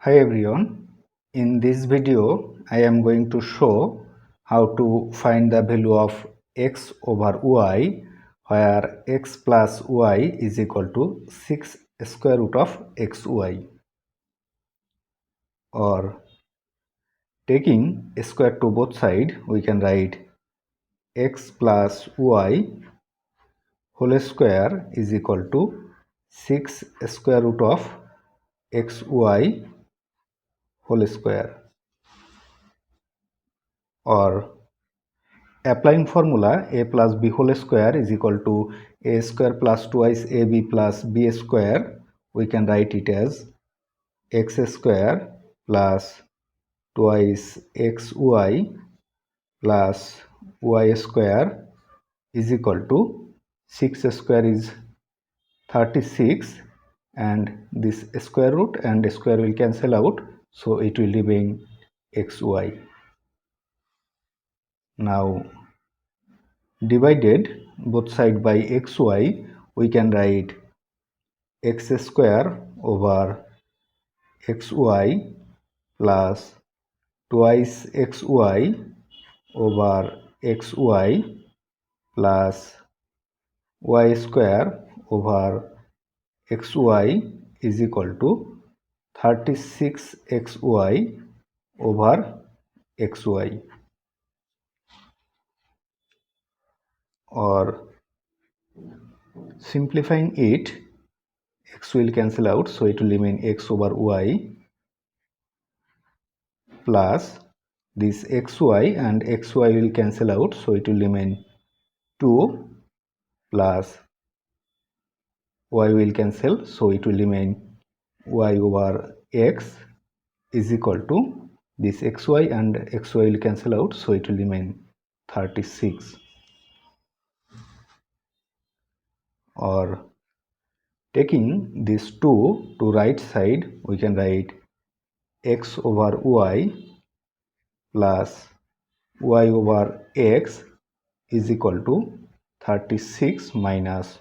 Hi everyone, in this video I am going to show how to find the value of x over y where x plus y is equal to 6 square root of xy, or taking a square to both sides we can write x plus y whole square is equal to 6 square root of xy whole square, or applying formula a plus b whole square is equal to a square plus twice ab plus b square, we can write it as x square plus twice xy plus y square is equal to 6 square is 36 and this square root and square will cancel out, so it will remain xy. Now divided both sides by xy, we can write x square over xy plus twice xy over xy plus y square over xy is equal to 36xy over xy, or simplifying it, x will cancel out, so it will remain x over y plus this xy and xy will cancel out, so it will remain 2 plus y will cancel, so it will remain y over x is equal to this xy and xy will cancel out, so it will remain 36, or taking this 2 to right side we can write x over y plus y over x is equal to 36 minus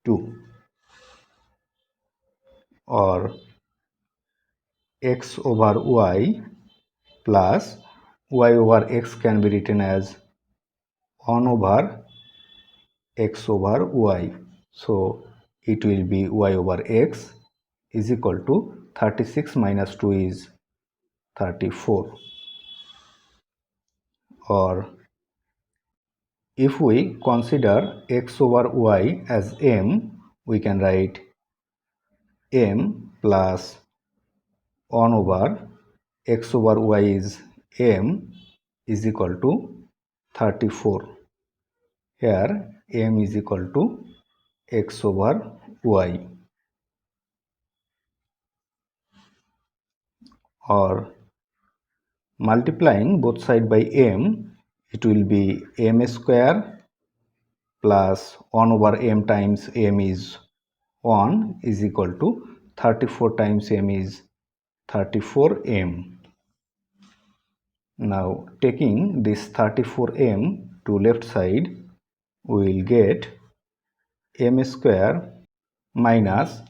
2, or x over y plus y over x can be written as 1 over x over y, so it will be y over x is equal to 36 minus 2 is 34, or if we consider x over y as m, we can write m plus 1 over x over y is m is equal to 34. Here m is equal to x over y, or multiplying both sides by m, it will be m square plus 1 over m times m is 1 is equal to 34 times m is 34m. Now taking this 34m to left side, we will get m square minus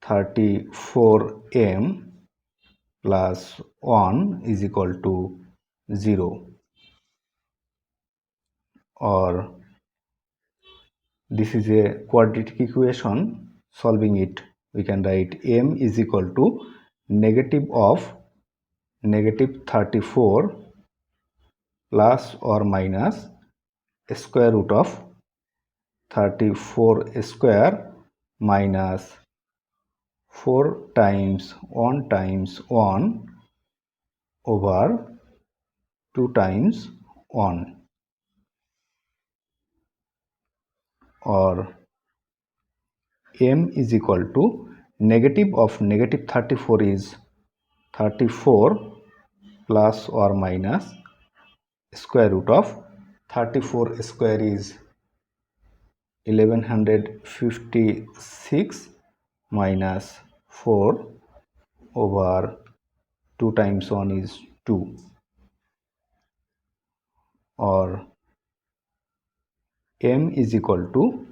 34m plus 1 is equal to 0, or this is a quadratic equation. Solving it, we can write m is equal to negative of negative 34 plus or minus square root of 34 square minus 4 times 1 times 1 over 2 times 1, or m is equal to negative of negative 34 is 34 plus or minus square root of 34 square is 1156 minus 4 over 2 times 1 is 2, or m is equal to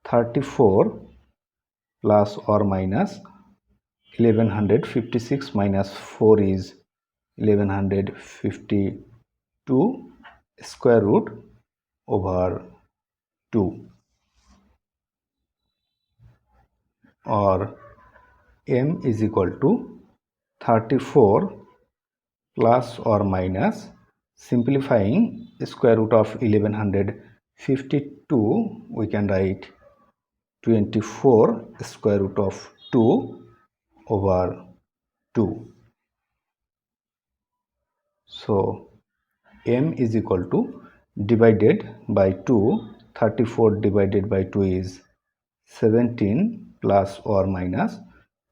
34 plus or minus 1156 minus 4 is 1152 square root over 2, or m is equal to 34 plus or minus, simplifying square root of 1152, we can write 24 square root of 2 over 2. So m is equal to, divided by 2, 34 divided by 2 is 17 plus or minus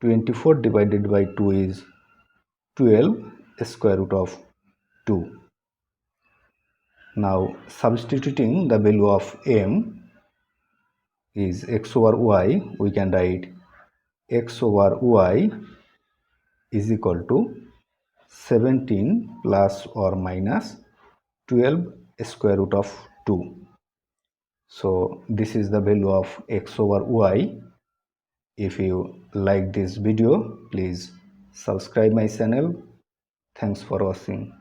24 divided by 2 is 12 square root of 2. Now substituting the value of m is x over y, we can write x over y is equal to 17 plus or minus 12 square root of 2. So this is the value of x over y. If you like this video, please subscribe my channel. Thanks for watching.